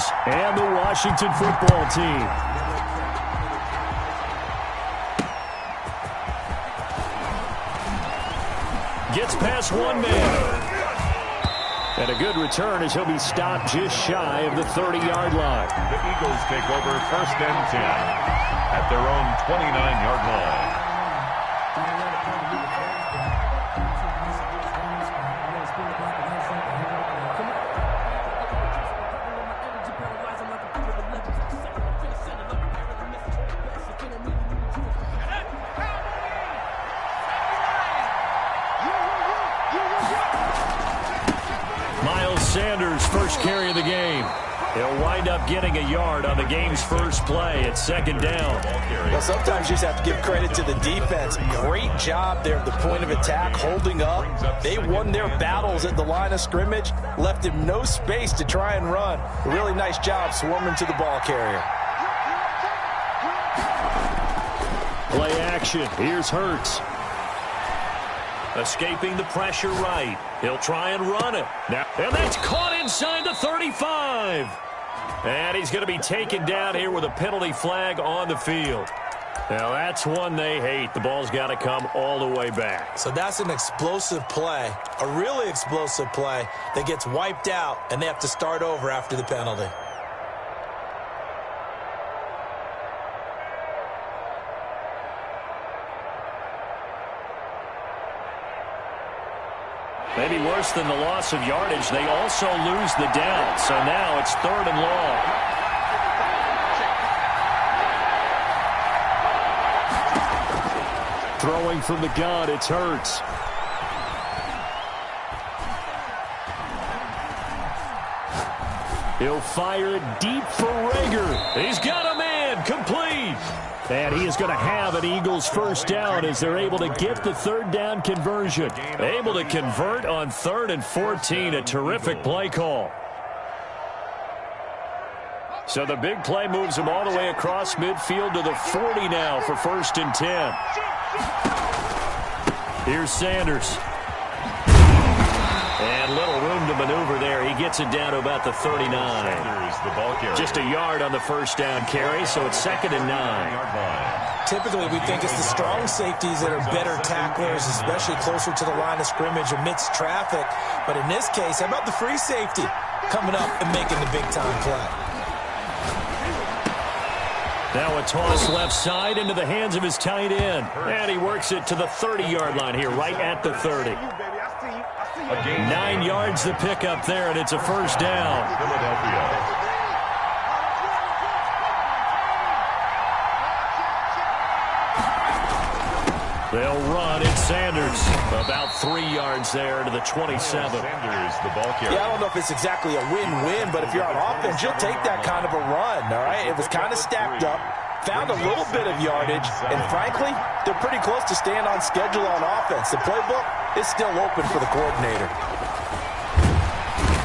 Eagles and the Washington football team. Gets past one man. And a good return as he'll be stopped just shy of the 30-yard line. The Eagles take over 1st and 10 at their own 29-yard line. Sanders' first carry of the game. He'll wind up getting a yard on the game's first play at 2nd down. Well, sometimes you just have to give credit to the defense. Great job there at the point of attack, holding up. They won their battles at the line of scrimmage, left him no space to try and run. A really nice job swarming to the ball carrier. Play action. Here's Hurts. Escaping the pressure right. He'll try and run it. Now, and that's caught inside the 35. And he's going to be taken down here with a penalty flag on the field. Now, that's one they hate. The ball's got to come all the way back. So that's an explosive play, a really explosive play that gets wiped out, and they have to start over after the penalty. Maybe worse than the loss of yardage, they also lose the down. So now it's 3rd and long. Throwing from the gun, it's Hurts. He'll fire it deep for Rager. He's got a man, complete. And he is going to have an Eagles first down as they're able to get the 3rd down conversion. Able to convert on 3rd and 14. A terrific play call. So the big play moves him all the way across midfield to the 40 now for 1st and 10. Here's Sanders. And little room to maneuver there. He gets it down to about the 39. Just a yard on the first down carry, so it's 2nd and 9. Typically, we think it's the strong safeties that are better tacklers, especially closer to the line of scrimmage amidst traffic. But in this case, how about the free safety coming up and making the big-time play? Now a toss left side into the hands of his tight end. And he works it to the 30-yard line here, right at the 30. 9 yards to pick up there, and it's a first down. Philadelphia. They'll run. It's Sanders. About 3 yards there to the 27. Sanders, the ball carrier. Yeah, I don't know if it's exactly a win-win, but if you're on offense, you'll take that kind of a run, all right? It was kind of stacked up, found a little bit of yardage, and frankly, they're pretty close to staying on schedule on offense. The playbook is still open for the coordinator.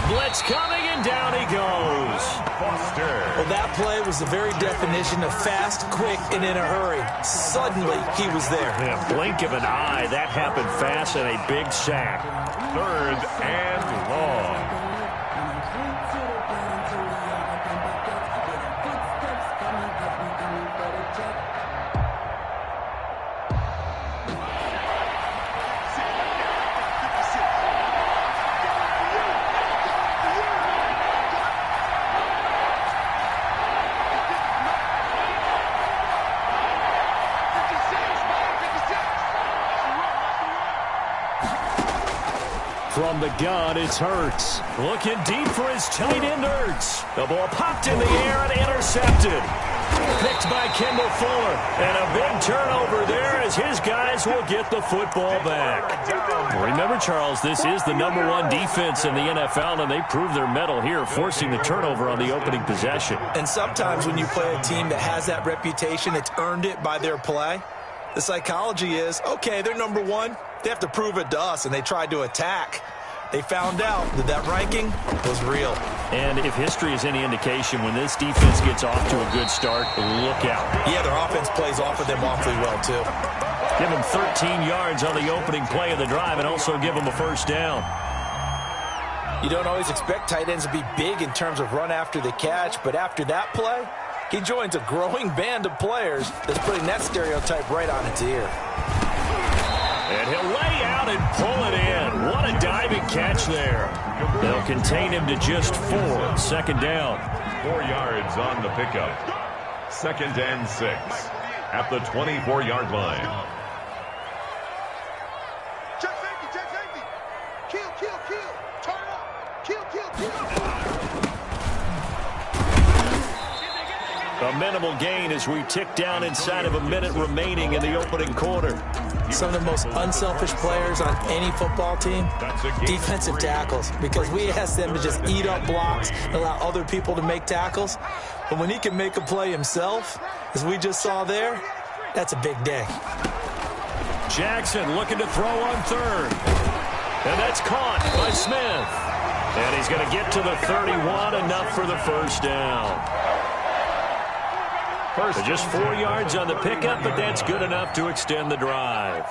Blitz coming, and down he goes. Well, that play was the very definition of fast, quick, and in a hurry. Suddenly, he was there. Yeah, blink of an eye. That happened fast and a big sack. 3rd and long. From the gun, it's Hurts. Looking deep for his tight end, Hurts. The ball popped in the air and intercepted. Picked by Kendall Fuller. And a big turnover there as his guys will get the football back. Remember, Charles, this is the #1 defense in the NFL, and they proved their mettle here, forcing the turnover on the opening possession. And sometimes when you play a team that has that reputation, it's earned it by their play. The psychology is, okay, they're #1. They have to prove it to us, and they tried to attack. They found out that that ranking was real. And if history is any indication, when this defense gets off to a good start, look out. Yeah, their offense plays off of them awfully well, too. Give them 13 yards on the opening play of the drive and also give them a first down. You don't always expect tight ends to be big in terms of run after the catch, but after that play, he joins a growing band of players that's putting that stereotype right on its ear. And he'll lay out and pull it in. What a diving catch there. They'll contain him to just 4. Second down. 4 yards on the pickup. 2nd and 6 at the 24-yard line. Check safety. Kill. Turn up. Kill. A minimal gain as we tick down inside of a minute remaining in the opening quarter. Some of the most unselfish players on any football team, defensive tackles, because we ask them to just eat up blocks and allow other people to make tackles. But when he can make a play himself, as we just saw there, that's a big day. Jackson looking to throw on 3rd. And that's caught by Smith. And he's going to get to the 31, enough for the first down. Just 4 yards on the pickup, but that's good enough to extend the drive.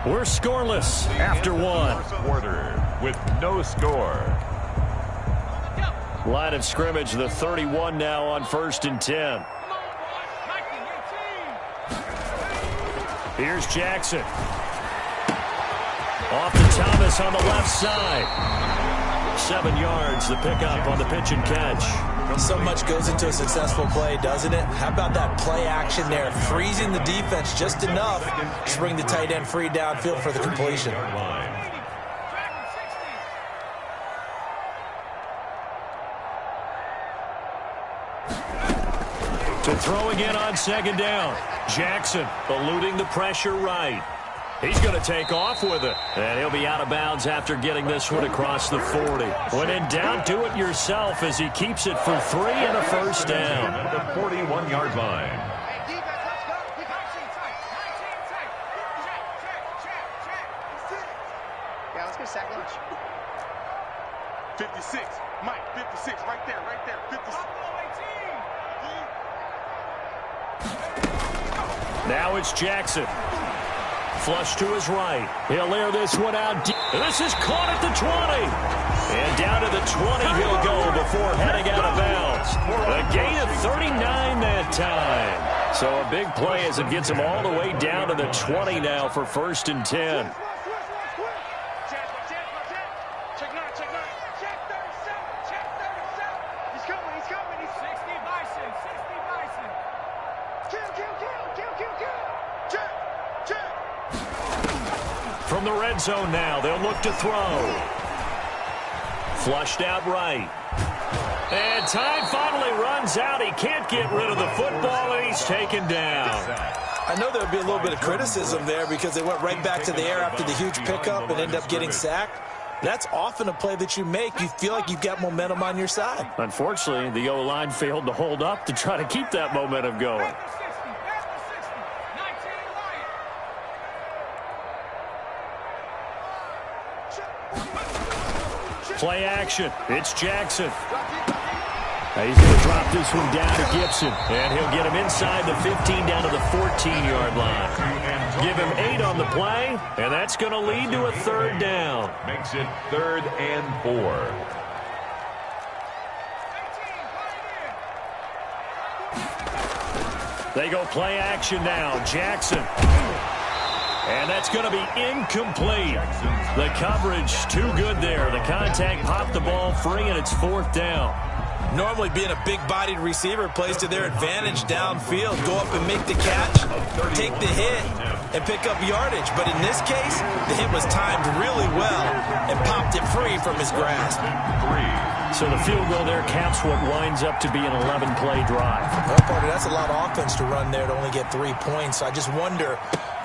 We're scoreless after 1. Quarter with no score. Line of scrimmage, the 31 now on 1st and 10. Here's Jackson. Off to Thomas on the left side. 7 yards, the pickup on the pitch and catch. So much goes into a successful play, doesn't it? How about that play action there? Freezing the defense just enough to bring the tight end free downfield for the completion. To throw again on 2nd down. Jackson eluding the pressure right. He's going to take off with it. And he'll be out of bounds after getting this one across the 40. When in doubt, do it yourself as he keeps it for 3 and a first down. At the 41-yard line. Yeah, let's go sack lunch. 56. Mike, 56. Right there. 56. Now it's Jackson. Flush to his right. He'll air this one out deep. This is caught at the 20. And down to the 20 he'll go before heading out of bounds. A gain of 39 that time. So a big play as it gets him all the way down to the 20 now for 1st and 10. From the red zone now, they'll look to throw. Flushed out right. And time finally runs out. He can't get rid of the football, and he's taken down. I know there'll be a little bit of criticism there because they went right back to the air after the huge pickup and end up getting sacked. That's often a play that you make. You feel like you've got momentum on your side. Unfortunately, the O-line failed to hold up to try to keep that momentum going. Play action. It's Jackson. He's going to drop this one down to Gibson. And he'll get him inside the 15 down to the 14-yard line. Give him 8 on the play, and that's going to lead to a 3rd down. Makes it 3rd and 4. They go play action now. Jackson. And that's going to be incomplete. The coverage too good there. The contact popped the ball free, and it's 4th down. Normally being a big-bodied receiver plays to their advantage downfield. Go up and make the catch, take the hit, and pick up yardage. But in this case, the hit was timed really well and popped it free from his grasp. So the field goal there caps what winds up to be an 11-play drive. Well, partner, that's a lot of offense to run there to only get 3 points. So I just wonder,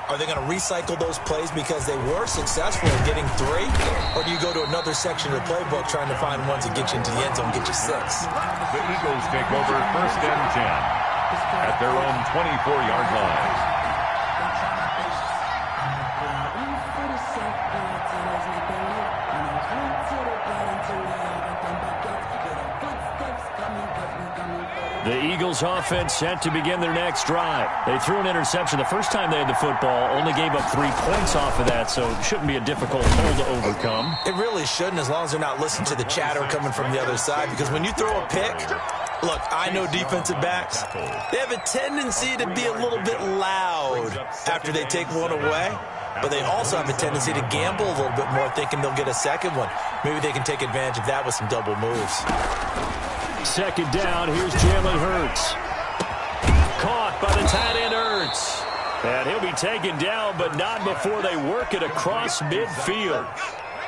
are they going to recycle those plays because they were successful in getting 3? Or do you go to another section of the playbook trying to find ones that get you into the end zone and get you 6? The Eagles take over 1st and 10 at their own 24-yard line. The Eagles offense set to begin their next drive. They threw an interception the first time they had the football, only gave up 3 points off of that, so it shouldn't be a difficult hole to overcome. It really shouldn't, as long as they're not listening to the chatter coming from the other side, because when you throw a pick, look, I know defensive backs, they have a tendency to be a little bit loud after they take one away, but they also have a tendency to gamble a little bit more, thinking they'll get a second one. Maybe they can take advantage of that with some double moves. Second down, here's Jalen Hurts. Caught by the tight end Hurts. And he'll be taken down, but not before they work it across midfield.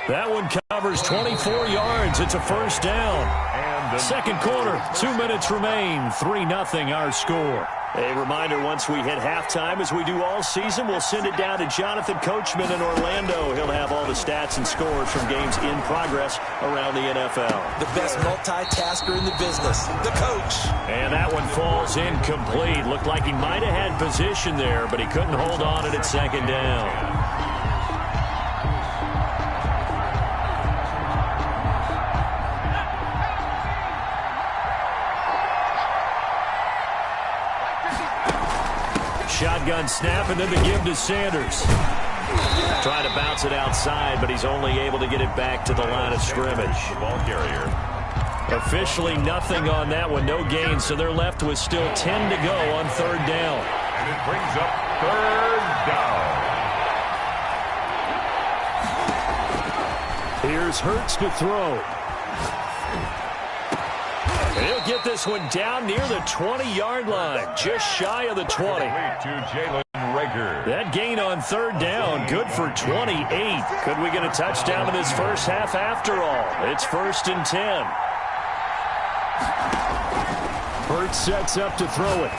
That one covers 24 yards. It's a first down. Second quarter, 2 minutes remain. 3-0 our score. A reminder, once we hit halftime, as we do all season, we'll send it down to Jonathan Coachman in Orlando. He'll have all the stats and scores from games in progress around the NFL. The best multitasker in the business, the coach. And that one falls incomplete. Looked like he might have had position there, but he couldn't hold on at second down. Shotgun snap, and then the give to Sanders. Trying to bounce it outside, but he's only able to get it back to the line of scrimmage. Ball carrier. Officially nothing on that one, no gain, so they're left with still 10 to go on third down. And it brings up third down. Here's Hurts to throw. And he'll get this one down near the 20-yard line, just shy of the 20. To Jalen Reagor. That gain on third down, good for 28. Could we get a touchdown in this first half after all? It's 1st and 10. Hurts sets up to throw it.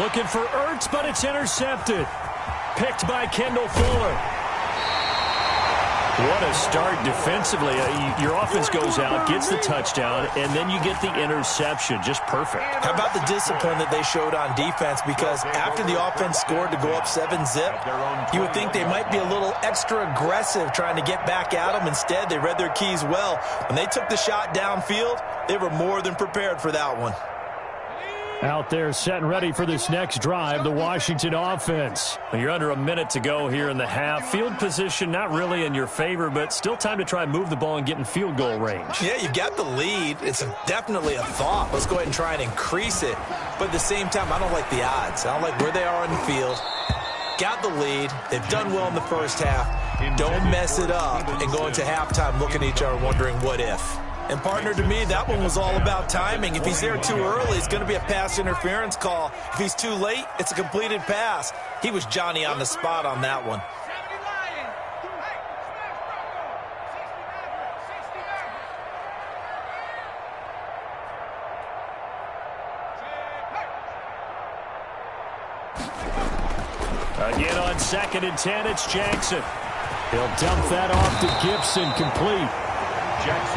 Looking for Ertz, but it's intercepted. Picked by Kendall Fuller. What a start defensively. Your offense goes out, gets the touchdown, and then you get the interception. Just perfect. How about the discipline that they showed on defense? Because after the offense scored to go up 7-zip, you would think they might be a little extra aggressive trying to get back at them. Instead, they read their keys well. When they took the shot downfield, they were more than prepared for that one. Out there set and ready for this next drive, the Washington offense. You're under a minute to go here in the half. Field position not really in your favor, but still time to try and move the ball and get in field goal range. Yeah, you've got the lead. It's definitely a thought. Let's go ahead and try and increase it. But at the same time, I don't like the odds. I don't like where they are on the field. Got the lead. They've done well in the first half. Don't mess it up and go into halftime looking at each other wondering what if. And, partner, to me, that one was all about timing. If he's there too early, it's going to be a pass interference call. If he's too late, it's a completed pass. He was Johnny on the spot on that one. Again on 2nd and 10, it's Jackson. He'll dump that off to Gibson, complete.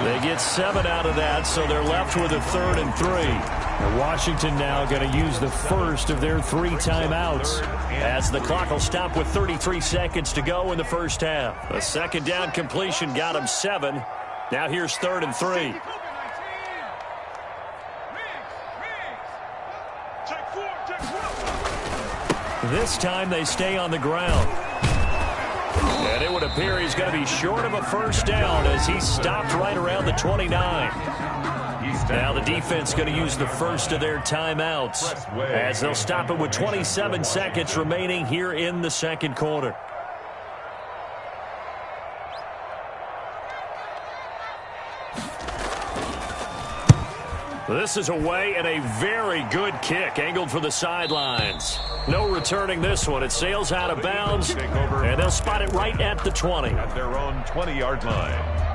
They get 7 out of that, so they're left with a 3rd and 3. And Washington now going to use the first of their 3 timeouts, as the clock will stop with 33 seconds to go in the first half. A second down completion got him 7. Now here's 3rd and 3. This time they stay on the ground. And it would appear he's going to be short of a first down as he stopped right around the 29. Now the defense going to use the first of their timeouts as they'll stop it with 27 seconds remaining here in the second quarter. This is away and a very good kick angled for the sidelines. No returning this one. It sails out of bounds, and they'll spot it right at the 20. At their own 20-yard line.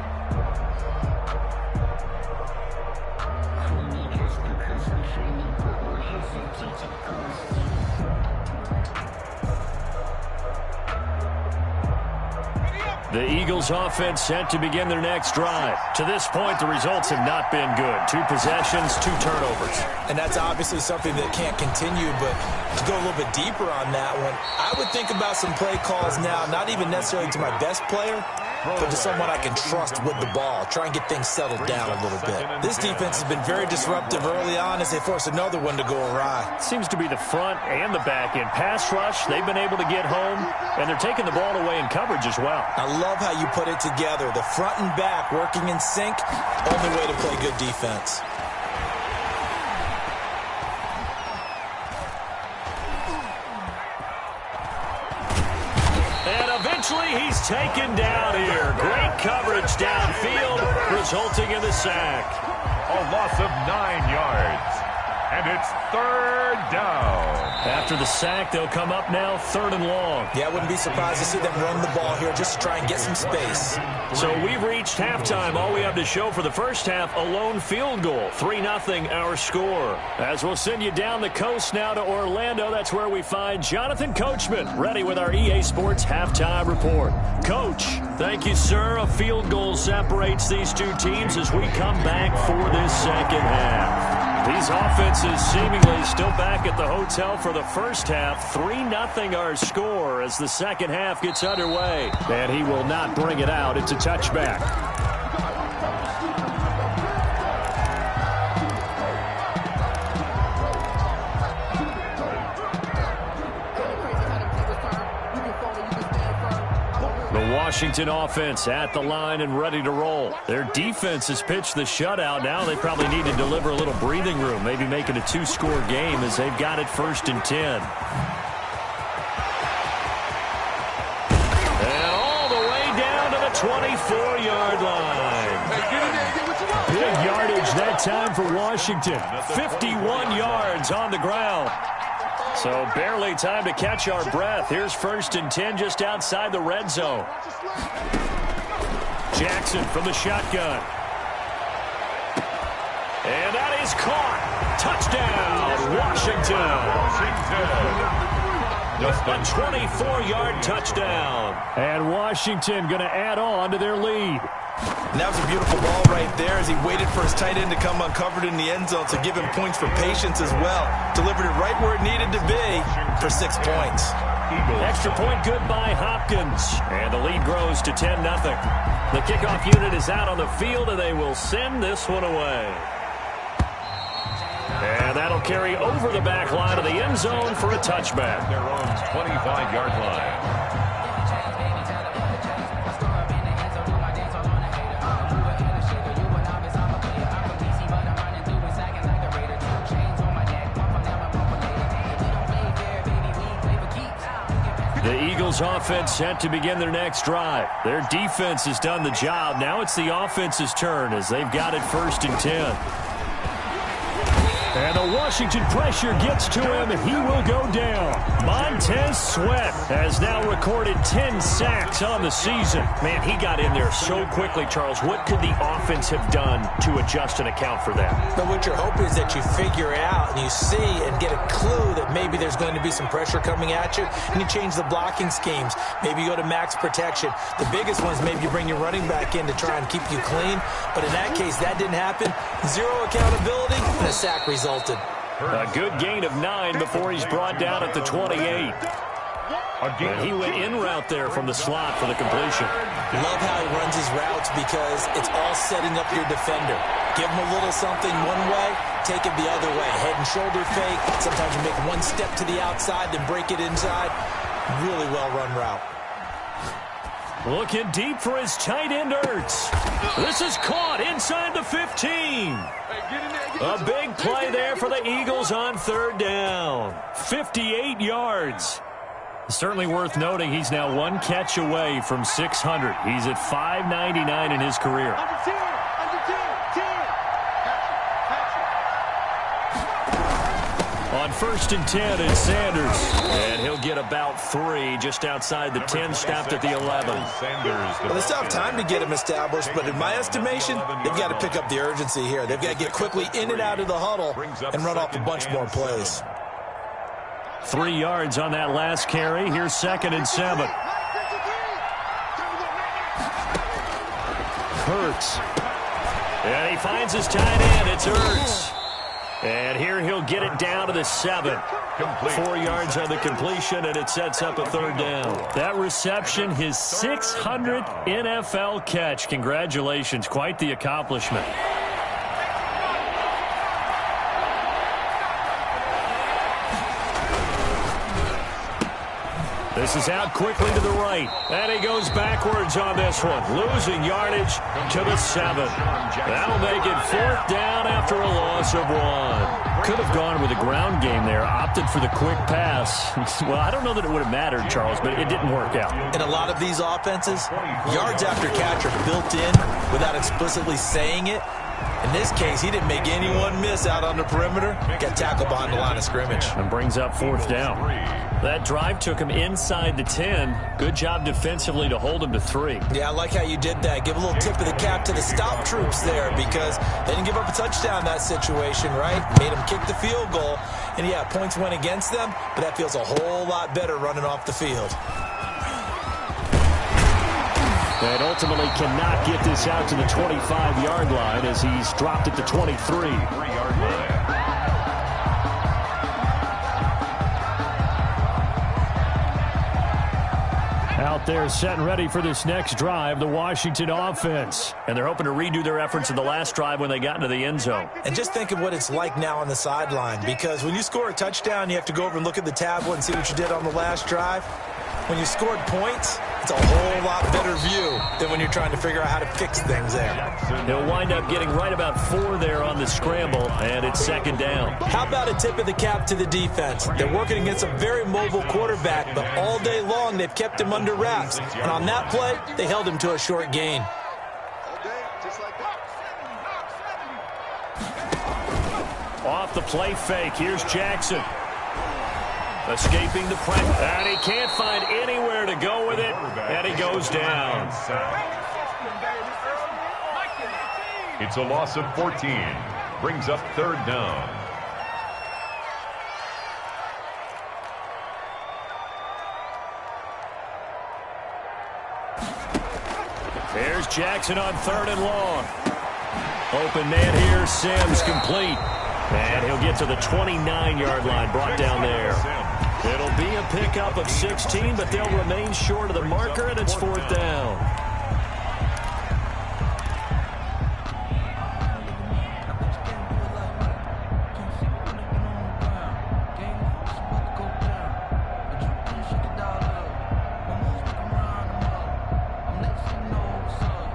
The Eagles offense set to begin their next drive. To this point, the results have not been good. 2 possessions, 2 turnovers. And that's obviously something that can't continue, but to go a little bit deeper on that one, I would think about some play calls now, not even necessarily to my best player, but to someone I can trust with the ball. Try and get things settled down a little bit. This defense has been very disruptive early on as they force another one to go awry. Seems to be the front and the back end. Pass rush, they've been able to get home, and they're taking the ball away in coverage as well. I love how you put it together. The front and back working in sync, only way to play good defense. He's taken down here. Great coverage downfield, resulting in the sack. A loss of 9 yards. And it's third down. After the sack, they'll come up now 3rd and long. Yeah, I wouldn't be surprised to see them run the ball here just to try and get some space. So we've reached halftime. All we have to show for the first half, a lone field goal. 3-0 our score. As we'll send you down the coast now to Orlando, that's where we find Jonathan Coachman, ready with our EA Sports halftime report. Coach, thank you, sir. A field goal separates these two teams as we come back for this second half. These offenses seemingly still back at the hotel for the first half. 3-0 our score as the second half gets underway. And he will not bring it out. It's a touchback. Washington offense at the line and ready to roll. Their defense has pitched the shutout. Now they probably need to deliver a little breathing room, maybe make it a 2-score game as they've got it 1st and 10. And all the way down to the 24-yard line. Big yardage that time for Washington. 51 yards on the ground. So barely time to catch our breath. Here's 1st and 10 just outside the red zone. Jackson from the shotgun. And that is caught. Touchdown, Washington. Just a 24-yard touchdown. And Washington going to add on to their lead. And that was a beautiful ball right there as he waited for his tight end to come uncovered in the end zone to give him points for patience as well. Delivered it right where it needed to be for 6 points. Extra point good by Hopkins. And the lead grows to 10-0. The kickoff unit is out on the field, and they will send this one away. And that'll carry over the back line of the end zone for a touchback. Their own 25-yard line. The Eagles offense set to begin their next drive. Their defense has done the job. Now it's the offense's turn as they've got it 1st and 10. And the Washington pressure gets to him, and he will go down. Montez Sweat has now recorded 10 sacks on the season. Man, he got in there so quickly, Charles. What could the offense have done to adjust and account for that? But what you're hoping is that you figure out and you see and get a clue that maybe there's going to be some pressure coming at you, and you change the blocking schemes. Maybe you go to max protection. The biggest one is maybe you bring your running back in to try and keep you clean. But in that case, that didn't happen. Zero accountability, and a sack resulted. A good gain of 9 before he's brought down at the 28. And he went in route there from the slot for the completion. Love how he runs his routes because it's all setting up your defender. Give him a little something one way, take it the other way. Head and shoulder fake. Sometimes you make one step to the outside, then break it inside. Really well-run route. Looking deep for his tight end, Ertz. This is caught inside the 15. A big play there for the Eagles on 3rd down. 58 yards. Certainly worth noting he's now 1 catch away from 600. He's at 599 in his career. On 1st and 10, it's Sanders. And he'll get about 3 just outside the 10, stopped at the 11. Well, they still have time to get him established, but in my estimation, they've got to pick up the urgency here. They've got to get quickly in and out of the huddle and run off a bunch more plays. 3 yards on that last carry. Here's 2nd and 7. Hurts. And he finds his tight end. It's Ertz. And here he'll get it down to the 7. Complete. 4 yards on the completion, and it sets up a third down. That reception, his 600th NFL catch. Congratulations. Quite the accomplishment. This is out quickly to the right. And he goes backwards on this one. Losing yardage to the 7. That'll make it 4th down after a loss of 1. Could have gone with a ground game there. Opted for the quick pass. Well, I don't know that it would have mattered, Charles, but it didn't work out. In a lot of these offenses, yards after catch are built in without explicitly saying it. In this case, he didn't make anyone miss out on the perimeter. Got tackled behind the line of scrimmage. And brings up 4th down. That drive took him inside the 10. Good job defensively to hold him to 3. Yeah, I like how you did that. Give a little tip of the cap to the stop troops there because they didn't give up a touchdown in that situation, right? Made them kick the field goal. And, yeah, points went against them, but that feels a whole lot better running off the field. And ultimately cannot get this out to the 25-yard line as he's dropped at the 23. 3-yard line. Out there set and ready for this next drive, the Washington offense. And they're hoping to redo their efforts in the last drive when they got into the end zone. And just think of what it's like now on the sideline because when you score a touchdown, you have to go over and look at the tablet and see what you did on the last drive. When you scored points, it's a whole lot better view than when you're trying to figure out how to fix things there. He'll wind up getting right about 4 there on the scramble, and it's 2nd down. How about a tip of the cap to the defense? They're working against a very mobile quarterback, but all day long they've kept him under wraps. And on that play, they held him to a short gain. Off the play fake, here's Jackson. Escaping the pressure, and he can't find anywhere to go with it, and he goes down. It's a loss of 14. Brings up 3rd down. There's Jackson on 3rd and long. Open man here, Sims complete. And he'll get to the 29-yard line, brought down there. It'll be a pickup of 16, but they'll remain short of the marker, and it's 4th down.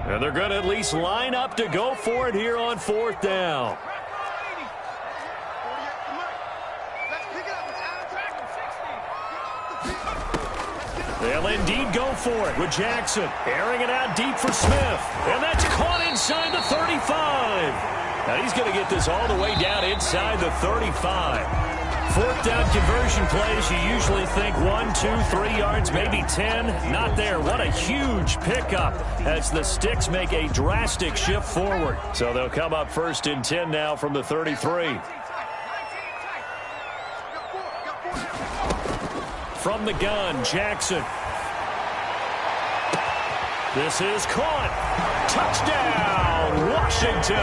And they're going to at least line up to go for it here on 4th down. They'll indeed go for it with Jackson. Airing it out deep for Smith. And that's caught inside the 35. Now he's going to get this all the way down inside the 35. 4th down conversion plays, you usually think 1, 2, 3 yards, maybe 10. Not there. What a huge pickup as the Sticks make a drastic shift forward. So they'll come up 1st and 10 now from the 33. From the gun, Jackson. This is caught. Touchdown, Washington.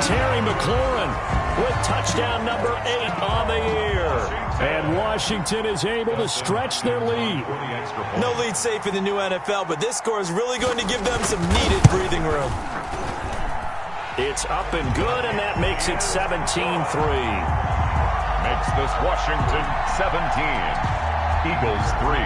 Terry McLaurin with touchdown number 8 on the year. And Washington is able to stretch their lead. No lead safe in the new NFL, but this score is really going to give them some needed breathing room. It's up and good, and that makes it 17-3. Makes this Washington 17. Eagles 3.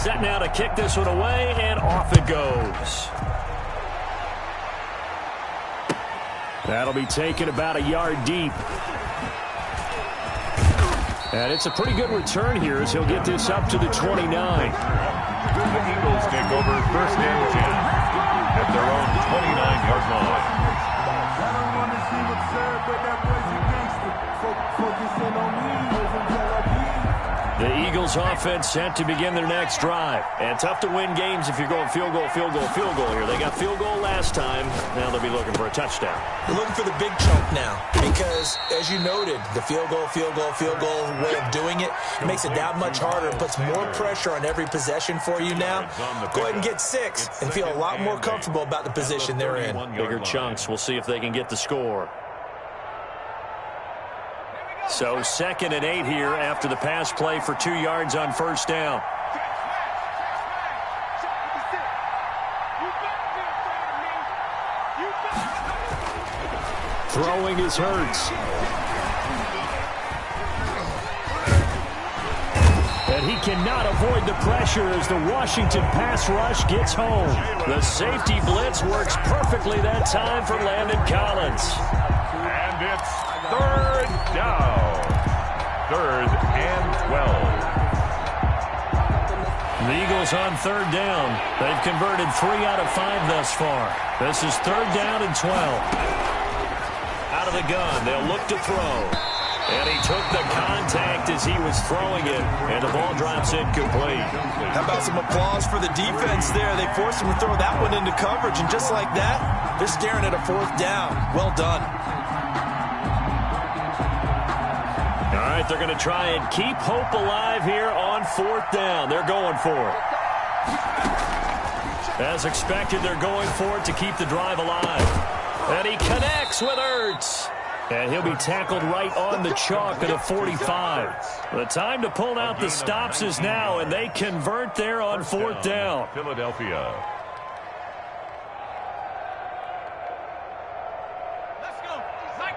Set now to kick this one away, and off it goes. That'll be taken about a yard deep. And it's a pretty good return here as he'll get this up to the 29. The Eagles take over 1st and 10 at their own 29-yard line. I don't want to see what's served, but that boy's a gangster. Focusing on me, until I bleed. The Eagles offense set to begin their next drive. And tough to win games if you're going field goal, field goal, field goal here. They got field goal last time. Now they'll be looking for a touchdown. They're looking for the big chunk now because, as you noted, the field goal way of doing it makes it that much harder. It puts more pressure on every possession for you now. Go ahead and get 6 and feel a lot more comfortable about the position they're in. Bigger chunks. We'll see if they can get the score. So 2nd and 8 here after the pass play for 2 yards on first down. Throwing is Hurts. And he cannot avoid the pressure as the Washington pass rush gets home. The safety blitz works perfectly that time for Landon Collins. And it's 3rd down. 3rd and 12. The Eagles on 3rd down. They've converted 3 out of 5 thus far. This is 3rd down and 12. Out of the gun, they'll look to throw. And he took the contact as he was throwing it, and the ball drops incomplete. How about some applause for the defense there? They forced him to throw that one into coverage, and just like that, they're staring at a 4th down. Well done. All right, they're going to try and keep hope alive here on 4th down. They're going for it. As expected, they're going for it to keep the drive alive. And he connects with Hurts. And he'll be tackled right on the chalk at a 45. The time to pull out the stops is now, and they convert there on 4th down. Philadelphia. Let's go. 19, 18.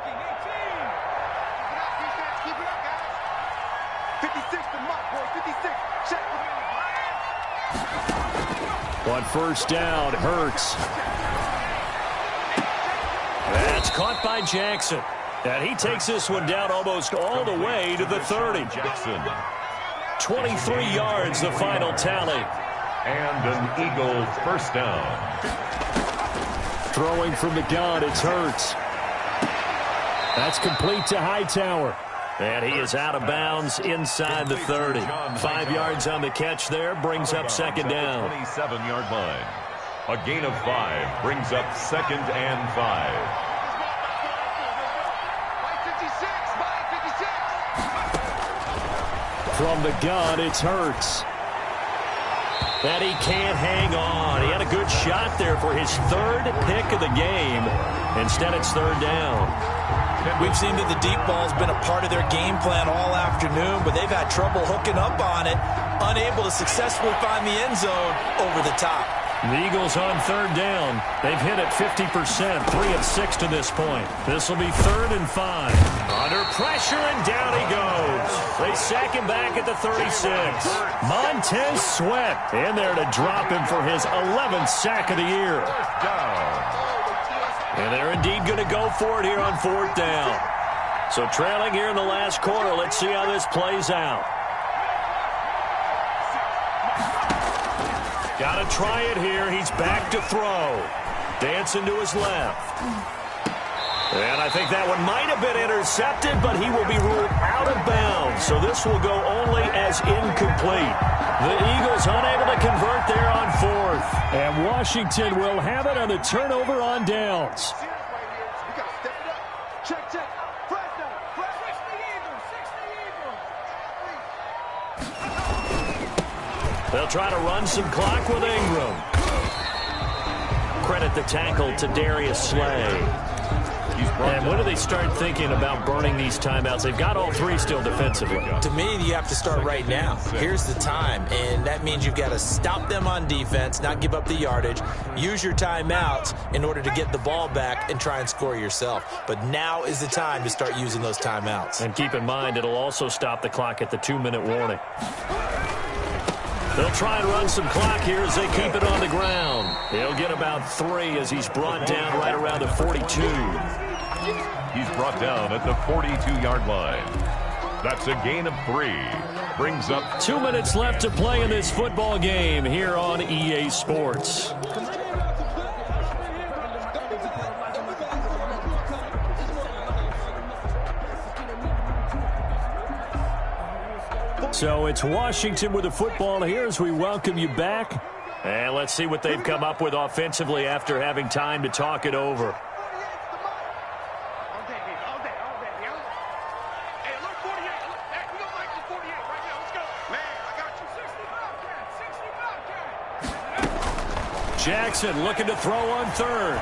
Keep it up, guys. 56 to mark, boy. 56. Check. On first down, Hurts. That's caught by Jackson. And he takes this one down almost all the way to the 30. Jackson. 23 yards, the final tally. And an Eagle first down. Throwing from the gun, it's Hurts. That's complete to Hightower. And he is out of bounds inside the 30. 5 yards on the catch there, brings up 2nd down. 27-yard line. A gain of 5 brings up 2nd and 5. From the gun, it's Hurts. And he can't hang on. He had a good shot there for his 3rd pick of the game. Instead, it's 3rd down. We've seen that the deep ball's been a part of their game plan all afternoon, but they've had trouble hooking up on it, unable to successfully find the end zone over the top. The Eagles on 3rd down. They've hit it 50%, 3 of 6 to this point. This will be 3rd and 5. Under pressure, and down he goes. They sack him back at the 36. Montez Sweat in there to drop him for his 11th sack of the year. And they're indeed going to go for it here on 4th down. So trailing here in the last quarter, let's see how this plays out. Got to try it here. He's back to throw. Dancing to his left. And I think that one might have been intercepted, but he will be ruled out of bounds. So this will go only as incomplete. The Eagles unable to convert there on 4th. And Washington will have it on the turnover on downs. We got to step it up. Check, check. Press down. Press. 60 Eagles. They'll try to run some clock with Ingram. Credit the tackle to Darius Slay. And when do they start thinking about burning these timeouts? They've got all 3 still defensively. To me, you have to start right now. Here's the time, and that means you've got to stop them on defense, not give up the yardage, use your timeouts in order to get the ball back and try and score yourself. But now is the time to start using those timeouts. And keep in mind, it'll also stop the clock at the 2-minute warning. They'll try and run some clock here as they keep it on the ground. He'll get about 3 as he's brought down right around the 42. He's brought down at the 42-yard line. That's a gain of 3. Brings up 2 minutes left to play in this football game here on EA Sports. So it's Washington with the football here as we welcome you back. And let's see what they've come up with offensively after having time to talk it over. Jackson looking to throw on third.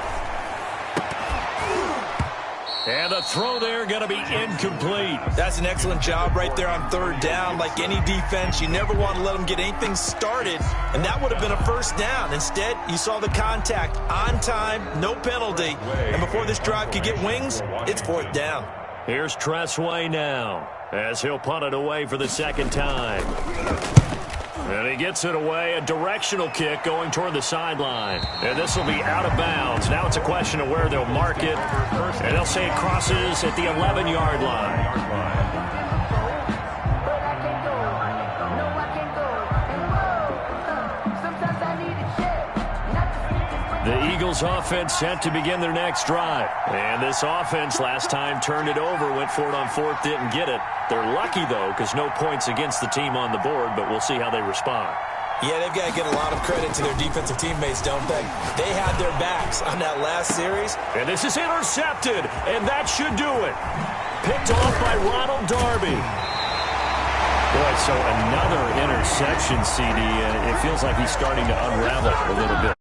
And the throw there going to be incomplete. That's an excellent job right there on third down. Like any defense, you never want to let them get anything started, and that would have been a first down. Instead, you saw the contact on time, no penalty. And before this drive could get wings, it's fourth down. Here's Tressway now as he'll punt it away for the second time. And he gets it away, a directional kick going toward the sideline. And this will be out of bounds. Now it's a question of where they'll mark it. And they'll say it crosses at the 11-yard line. The Eagles offense set to begin their next drive. And this offense last time turned it over, went for it on fourth, didn't get it. They're lucky, though, because no points against the team on the board, but we'll see how they respond. Yeah, they've got to get a lot of credit to their defensive teammates, don't they? They had their backs on that last series. And this is intercepted, and that should do it. Picked off by Ronald Darby. Boy, so another interception, CD. It feels like he's starting to unravel a little bit.